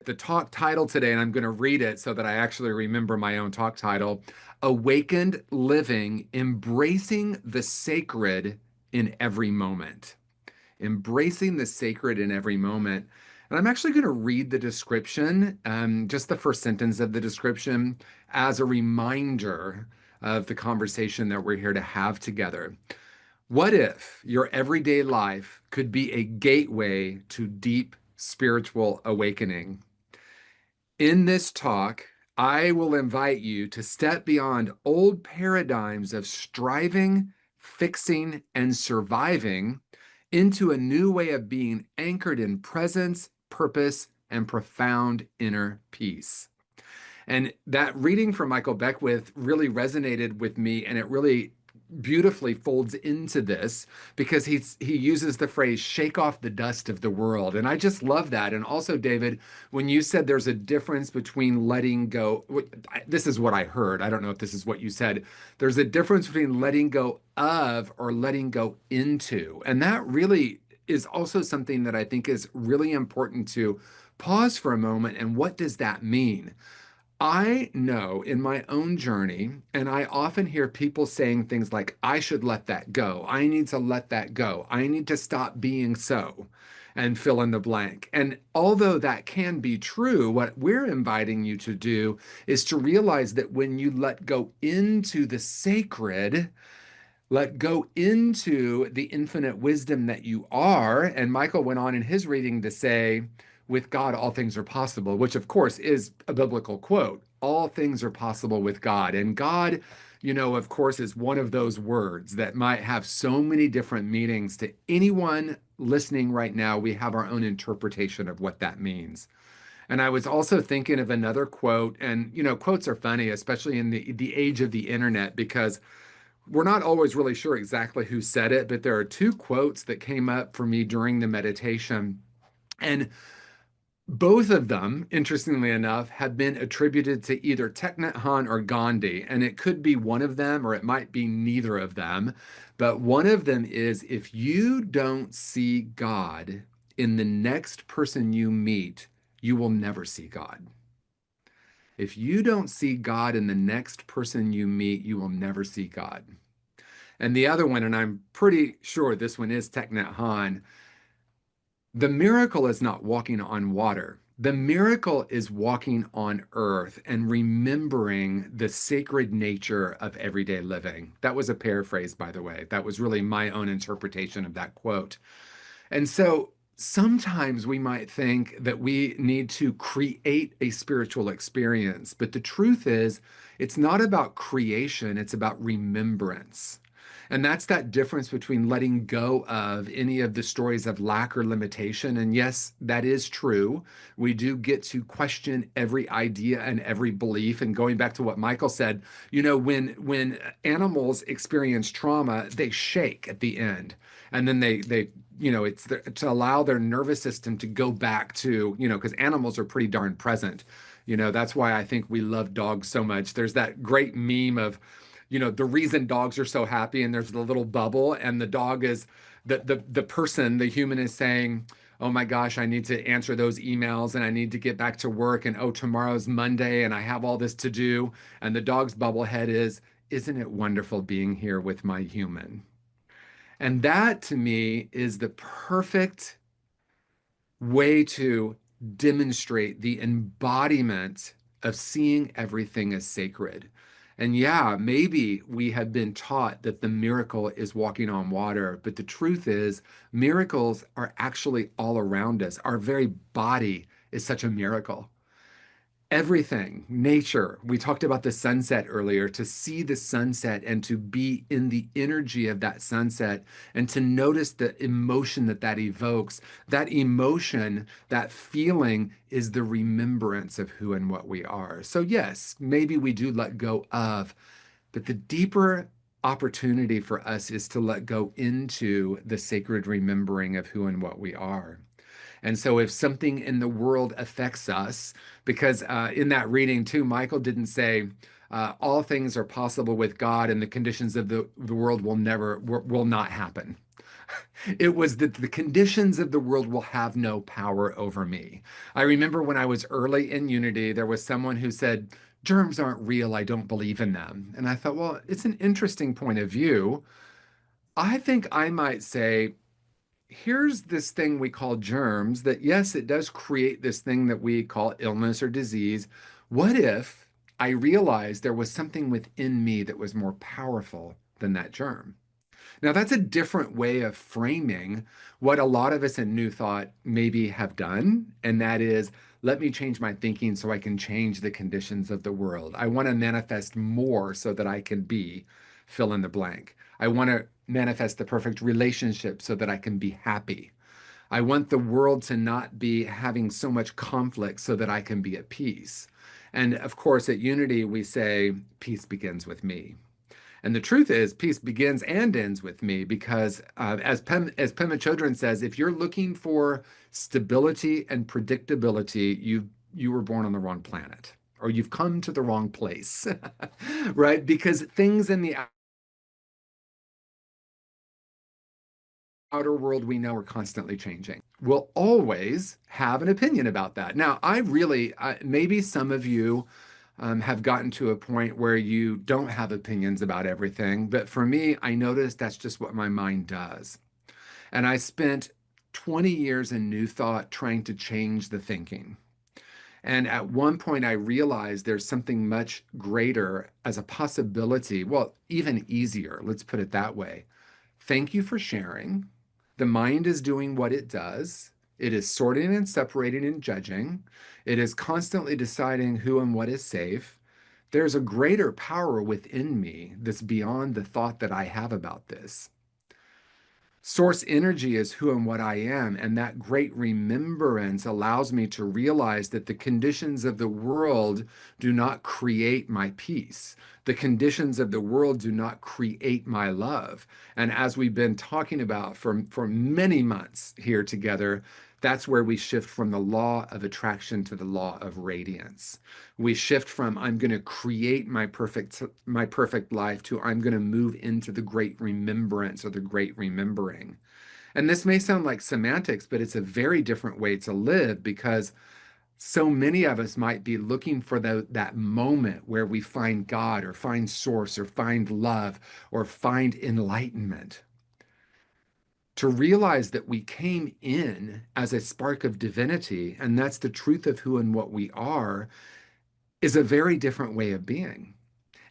The talk title today, and I'm going to read it so that I actually remember my own talk title: Awakened Living, Embracing the Sacred in Every Moment. Embracing the sacred in every moment. And I'm actually going to read the description, just the first sentence of the description, as a reminder of the conversation that we're here to have together. What if your everyday life could be a gateway to deep spiritual awakening? In this talk, I will invite you to step beyond old paradigms of striving, fixing, and surviving into a new way of being anchored in presence, purpose, and profound inner peace. And that reading from Michael Beckwith really resonated with me, and it really beautifully folds into this because he uses the phrase shake off the dust of the world. And I just love that. And also, David, when you said there's a difference between letting go, this is what I heard. I don't know if this is what you said. There's a difference between letting go of or letting go into. And that really is also something that I think is really important to pause for a moment. And what does that mean? I know in my own journey, and I often hear people saying things like, I should let that go. I need to let that go. I need to stop being so, and fill in the blank. And although that can be true, what we're inviting you to do is to realize that when you let go into the sacred, let go into the infinite wisdom that you are. And Michael went on in his reading to say, with God, all things are possible, which of course is a biblical quote. All things are possible with God. And God, of course, is one of those words that might have so many different meanings to anyone listening right now. We have our own interpretation of what that means. And I was also thinking of another quote, and quotes are funny, especially in the age of the internet, because we're not always really sure exactly who said it, but there are two quotes that came up for me during the meditation. And both of them, interestingly enough, have been attributed to either Thich Nhat Hanh or Gandhi. And it could be one of them, or it might be neither of them. But one of them is, if you don't see God in the next person you meet, you will never see God. If you don't see God in the next person you meet, you will never see God. And the other one, and I'm pretty sure this one is Thich Nhat Hanh, the miracle is not walking on water. The miracle is walking on earth and remembering the sacred nature of everyday living. That was a paraphrase, by the way. That was really my own interpretation of that quote. And so sometimes we might think that we need to create a spiritual experience, but the truth is, it's not about creation, it's about remembrance. And that's that difference between letting go of any of the stories of lack or limitation. And yes, that is true. We do get to question every idea and every belief. And going back to what Michael said, when animals experience trauma, they shake at the end. And then it's to allow their nervous system to go back to, because animals are pretty darn present. That's why I think we love dogs so much. There's that great meme of, the reason dogs are so happy, and there's the little bubble, and the dog is the person, the human is saying, oh my gosh, I need to answer those emails and I need to get back to work, and oh, tomorrow's Monday and I have all this to do. And the dog's bubble head is, isn't it wonderful being here with my human? And that to me is the perfect way to demonstrate the embodiment of seeing everything as sacred. And yeah, maybe we have been taught that the miracle is walking on water, but the truth is, miracles are actually all around us. Our very body is such a miracle. Everything, nature. We talked about the sunset earlier, to see the sunset and to be in the energy of that sunset and to notice the emotion that that evokes. That emotion, that feeling is the remembrance of who and what we are. So, yes, maybe we do let go of, but the deeper opportunity for us is to let go into the sacred remembering of who and what we are. And so if something in the world affects us, because in that reading too, Michael didn't say all things are possible with God and the conditions of the world will not happen. It was that the conditions of the world will have no power over me. I remember when I was early in Unity, there was someone who said, germs aren't real, I don't believe in them. And I thought, well, it's an interesting point of view. I think I might say, here's this thing we call germs that, yes, it does create this thing that we call illness or disease. What if I realized there was something within me that was more powerful than that germ? Now, that's a different way of framing what a lot of us in New Thought maybe have done. And that is, let me change my thinking so I can change the conditions of the world. I want to manifest more so that I can be fill in the blank. I want to manifest the perfect relationship so that I can be happy. I want the world to not be having so much conflict so that I can be at peace. And of course, at Unity, we say, peace begins with me. And the truth is, peace begins and ends with me because, as Pema Chodron says, if you're looking for stability and predictability, you were born on the wrong planet or you've come to the wrong place, right? Because things in the outer world we know are constantly changing. We'll always have an opinion about that. Now, maybe some of you have gotten to a point where you don't have opinions about everything. But for me, I noticed that's just what my mind does. And I spent 20 years in New Thought trying to change the thinking. And at one point, I realized there's something much greater as a possibility. Well, even easier, let's put it that way. Thank you for sharing. The mind is doing what it does. It is sorting and separating and judging. It is constantly deciding who and what is safe. There's a greater power within me that's beyond the thought that I have about this. Source energy is who and what I am, and that great remembrance allows me to realize that the conditions of the world do not create my peace. The conditions of the world do not create my love. And as we've been talking about for many months here together, that's where we shift from the law of attraction to the law of radiance. We shift from I'm going to create my perfect life to I'm going to move into the great remembrance or the great remembering. And this may sound like semantics, but it's a very different way to live because so many of us might be looking for that moment where we find God or find source or find love or find enlightenment. To realize that we came in as a spark of divinity, and that's the truth of who and what we are, is a very different way of being.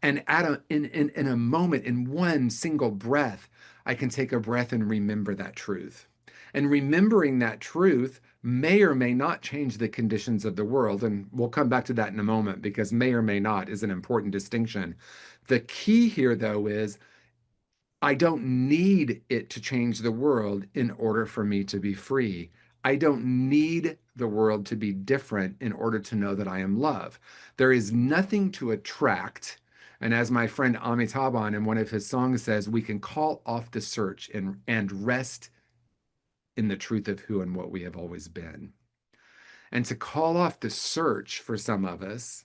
And in a moment, in one single breath, I can take a breath and remember that truth. And remembering that truth may or may not change the conditions of the world. And we'll come back to that in a moment because may or may not is an important distinction. The key here, though, is I don't need it to change the world in order for me to be free. I don't need the world to be different in order to know that I am love. There is nothing to attract. And as my friend Amitabh in one of his songs says, we can call off the search and rest in the truth of who and what we have always been. And to call off the search for some of us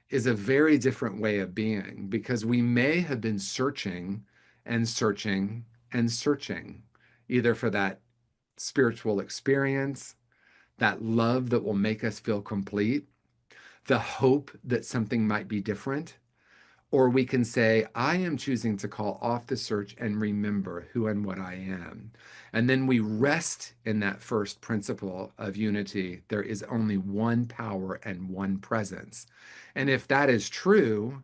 is a very different way of being because we may have been searching and searching and searching, either for that spiritual experience, that love that will make us feel complete, the hope that something might be different. Or we can say, I am choosing to call off the search and remember who and what I am. And then we rest in that first principle of unity. There is only one power and one presence. And if that is true,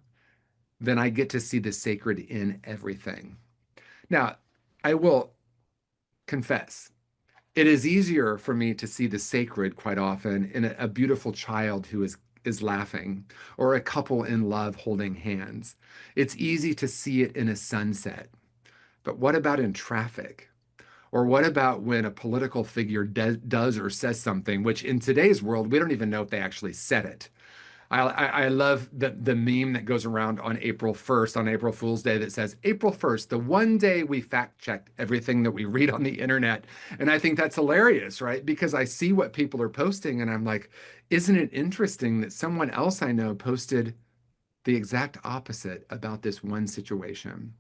then I get to see the sacred in everything. Now, I will confess, it is easier for me to see the sacred quite often in a beautiful child who is laughing or a couple in love holding hands. It's easy to see it in a sunset. But what about in traffic? Or what about when a political figure does or says something, which in today's world, we don't even know if they actually said it. I love the meme that goes around on April 1st, on April Fool's Day, that says, April 1st, the one day we fact checked everything that we read on the internet. And I think that's hilarious, right? Because I see what people are posting and I'm like, isn't it interesting that someone else I know posted the exact opposite about this one situation?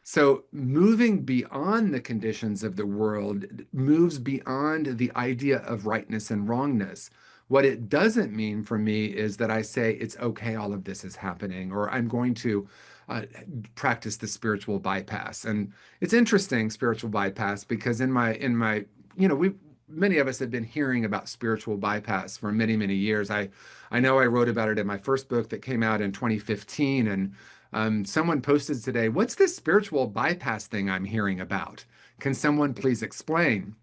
So, moving beyond the conditions of the world moves beyond the idea of rightness and wrongness. What it doesn't mean for me is that I say it's okay, all of this is happening, or I'm going to uh, practice the spiritual bypass. And it's interesting, spiritual bypass, because we many of us have been hearing about spiritual bypass for many, many years. I know I wrote about it in my first book that came out in 2015, and someone posted today, "What's this spiritual bypass thing I'm hearing about? Can someone please explain?"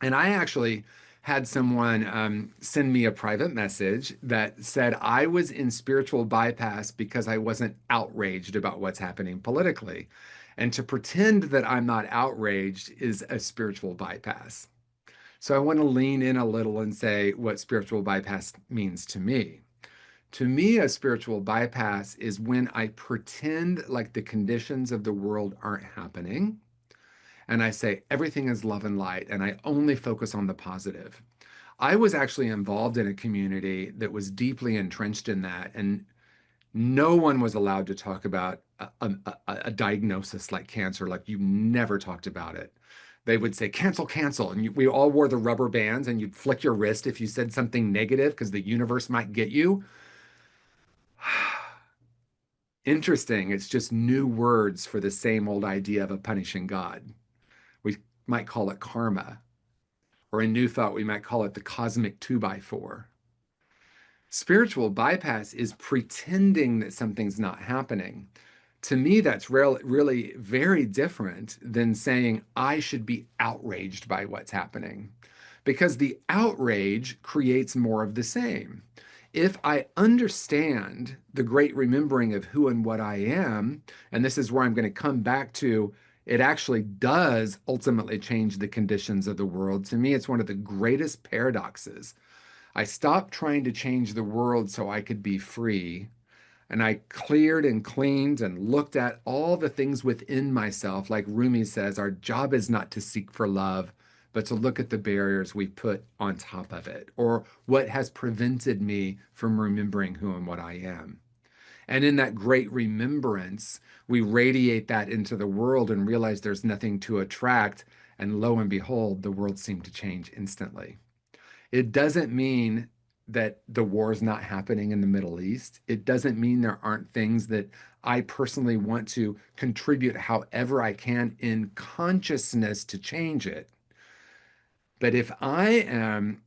And I actually had someone send me a private message that said I was in spiritual bypass because I wasn't outraged about what's happening politically. And to pretend that I'm not outraged is a spiritual bypass. So I want to lean in a little and say what spiritual bypass means to me. To me, a spiritual bypass is when I pretend like the conditions of the world aren't happening. And I say everything is love and light, and I only focus on the positive. I was actually involved in a community that was deeply entrenched in that, and no one was allowed to talk about a diagnosis like cancer, like you never talked about it. They would say, cancel, cancel. And we all wore the rubber bands, and you'd flick your wrist if you said something negative because the universe might get you. Interesting. It's just new words for the same old idea of a punishing God. We might call it karma, or in New Thought, we might call it the cosmic two by four. Spiritual bypass is pretending that something's not happening. To me, that's really very different than saying I should be outraged by what's happening, because the outrage creates more of the same. If I understand the great remembering of who and what I am, and this is where I'm going to come back to, it actually does ultimately change the conditions of the world. To me, it's one of the greatest paradoxes. I stopped trying to change the world so I could be free. And I cleared and cleaned and looked at all the things within myself. Like Rumi says, our job is not to seek for love, but to look at the barriers we put on top of it, or what has prevented me from remembering who and what I am. And in that great remembrance, we radiate that into the world and realize there's nothing to attract. And lo and behold, the world seemed to change instantly. It doesn't mean that the war is not happening in the Middle East. It doesn't mean there aren't things that I personally want to contribute however I can in consciousness to change it. But if I am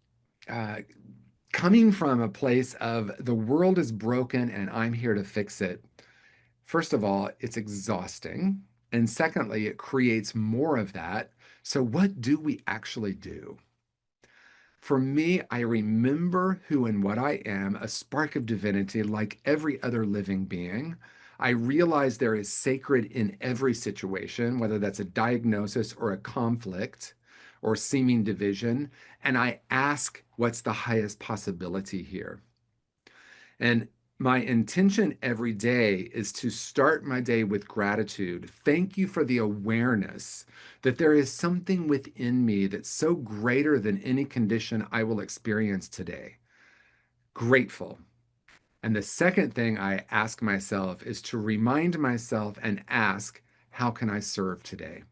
uh, coming from a place of the world is broken and I'm here to fix it, first of all, it's exhausting. And secondly, it creates more of that. So, what do we actually do? For me, I remember who and what I am, a spark of divinity like every other living being. I realize there is sacred in every situation, whether that's a diagnosis or a conflict or seeming division. And I ask, what's the highest possibility here? And my intention every day is to start my day with gratitude. Thank you for the awareness that there is something within me that's so greater than any condition I will experience today. Grateful. And the second thing I ask myself is to remind myself and ask, how can I serve today?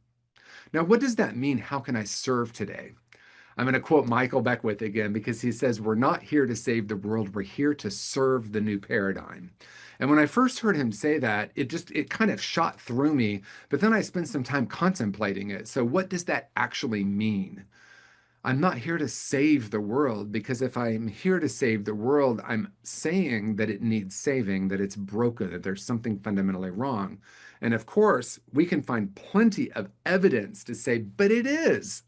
Now, what does that mean? How can I serve today? I'm going to quote Michael Beckwith again because he says, we're not here to save the world, we're here to serve the new paradigm. And when I first heard him say that, it kind of shot through me, but then I spent some time contemplating it. So what does that actually mean? I'm not here to save the world, because if I'm here to save the world, I'm saying that it needs saving, that it's broken, that there's something fundamentally wrong. And of course, we can find plenty of evidence to say, but it is.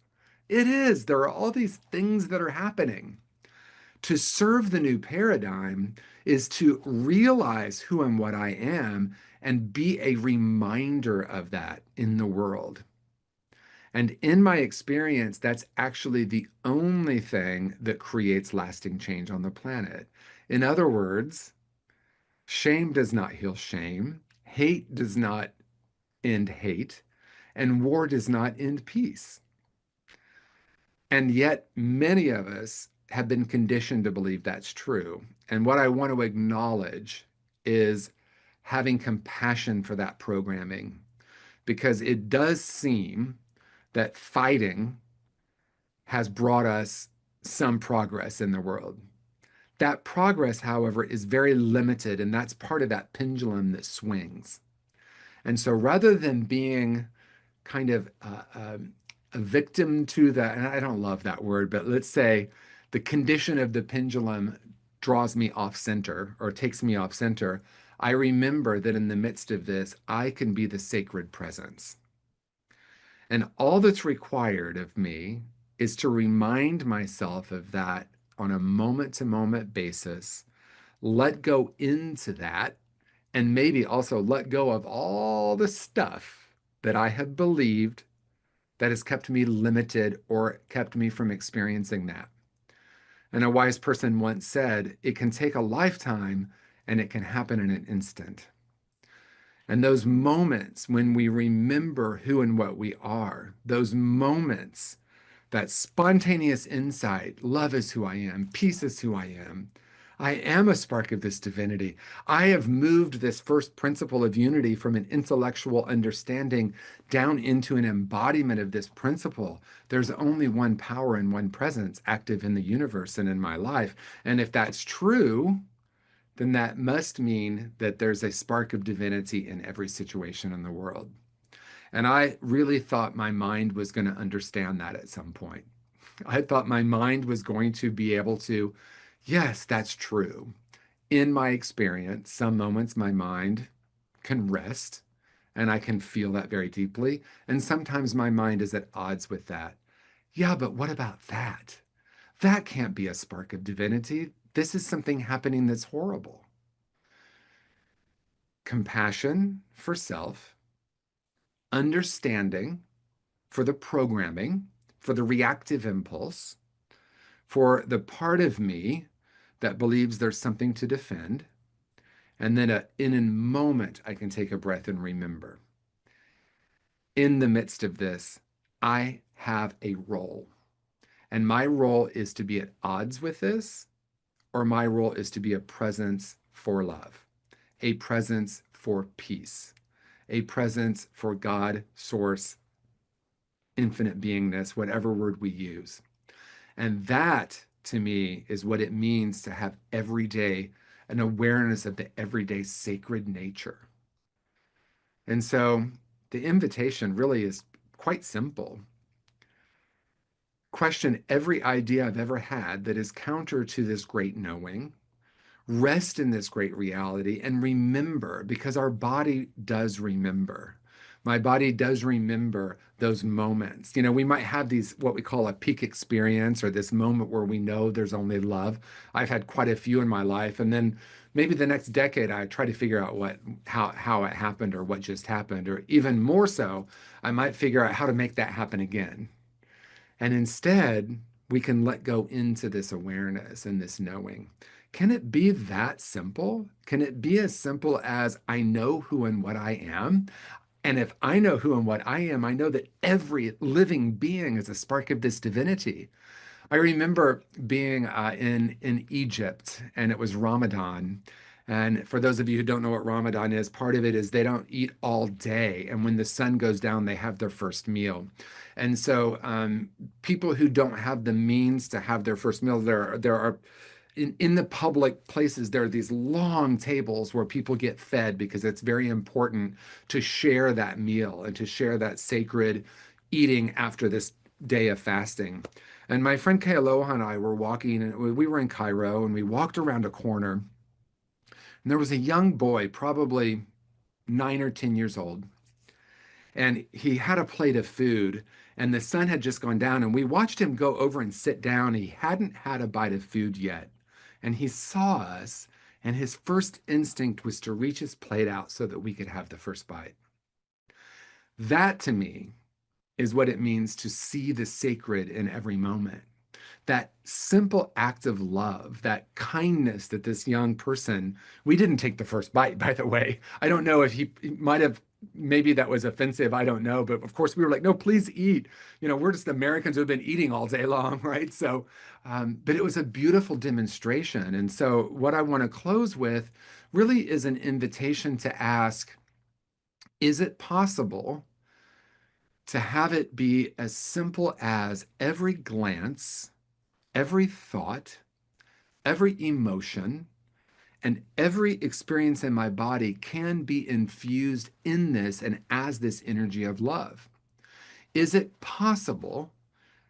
It is. There are all these things that are happening. To serve the new paradigm is to realize who and what I am and be a reminder of that in the world. And in my experience, that's actually the only thing that creates lasting change on the planet. In other words, shame does not heal shame, hate does not end hate, and war does not end peace. And yet, many of us have been conditioned to believe that's true. And what I want to acknowledge is having compassion for that programming, because it does seem that fighting has brought us some progress in the world. That progress, however, is very limited, and that's part of that pendulum that swings. And so rather than being kind of a victim to that, and I don't love that word, but let's say the condition of the pendulum draws me off center or takes me off center, I remember that in the midst of this, I can be the sacred presence. And all that's required of me is to remind myself of that on a moment to moment basis, let go into that, and maybe also let go of all the stuff that I have believed that has kept me limited or kept me from experiencing that. And a wise person once said, it can take a lifetime and it can happen in an instant. And those moments when we remember who and what we are, those moments, that spontaneous insight, love is who I am, peace is who I am. I am a spark of this divinity. I have moved this first principle of unity from an intellectual understanding down into an embodiment of this principle. There's only one power and one presence active in the universe and in my life. And if that's true, then that must mean that there's a spark of divinity in every situation in the world. And I really thought my mind was going to understand that at some point. I thought my mind was going to be able to, yes, that's true. In my experience, some moments my mind can rest and I can feel that very deeply. And sometimes my mind is at odds with that. Yeah, but what about that? That can't be a spark of divinity. This is something happening that's horrible. Compassion for self, understanding for the programming, for the reactive impulse, for the part of me that believes there's something to defend. And then in a moment, I can take a breath and remember. In the midst of this, I have a role. And my role is to be at odds with this, or my role is to be a presence for love, a presence for peace, a presence for God, source, infinite beingness, whatever word we use. And that, to me, is what it means to have every day an awareness of the everyday sacred nature. And so the invitation really is quite simple. Question every idea I've ever had that is counter to this great knowing, rest in this great reality, and remember, because our body does remember. My body does remember those moments. You know, we might have these, what we call a peak experience, or this moment where we know there's only love. I've had quite a few in my life. And then maybe the next decade, I try to figure out how it happened or what just happened. Or even more so, I might figure out how to make that happen again. And instead, we can let go into this awareness and this knowing. Can it be that simple? Can it be as simple as I know who and what I am? And if I know who and what I am, I know that every living being is a spark of this divinity. I remember being in Egypt, and it was Ramadan. And for those of you who don't know what Ramadan is, part of it is they don't eat all day. And when the sun goes down, they have their first meal. And so people who don't have the means to have their first meal, there are in the public places, there are these long tables where people get fed because it's very important to share that meal and to share that sacred eating after this day of fasting. And my friend Kealoha and I were walking, and we were in Cairo, and we walked around a corner, and there was a young boy, probably 9 or 10 years old, and he had a plate of food, and the sun had just gone down, and we watched him go over and sit down. He hadn't had a bite of food yet, and he saw us, and his first instinct was to reach his plate out so that we could have the first bite. That to me is what it means to see the sacred in every moment. That simple act of love, that kindness that this young person, we didn't take the first bite, by the way. I don't know if he might have, maybe that was offensive. I don't know. But of course, we were like, no, please eat. You know, we're just Americans who have been eating all day long, right? So, but it was a beautiful demonstration. And so, what I want to close with really is an invitation to ask, is it possible to have it be as simple as every glance, every thought, every emotion, and every experience in my body can be infused in this and as this energy of love. Is it possible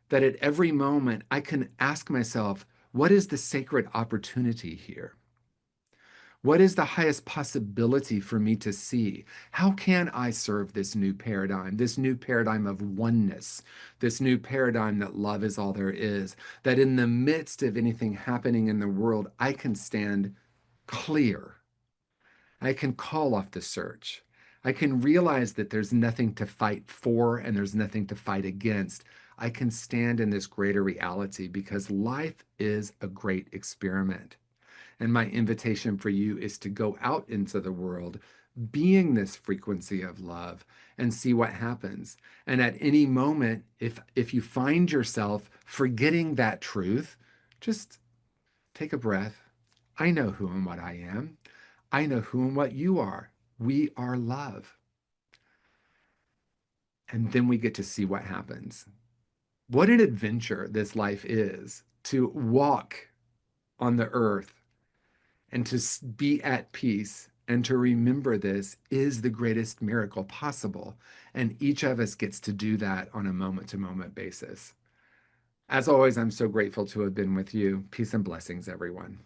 that at every moment I can ask myself, what is the sacred opportunity here? What is the highest possibility for me to see? How can I serve this new paradigm of oneness, this new paradigm that love is all there is, that in the midst of anything happening in the world, I can stand clear. I can call off the search. I can realize that there's nothing to fight for and there's nothing to fight against. I can stand in this greater reality because life is a great experiment. And my invitation for you is to go out into the world, being this frequency of love, and see what happens. And at any moment, if you find yourself forgetting that truth, just take a breath. I know who and what I am. I know who and what you are. We are love. And then we get to see what happens. What an adventure this life is to walk on the earth and to be at peace and to remember this is the greatest miracle possible. And each of us gets to do that on a moment to moment basis. As always, I'm so grateful to have been with you. Peace and blessings, everyone.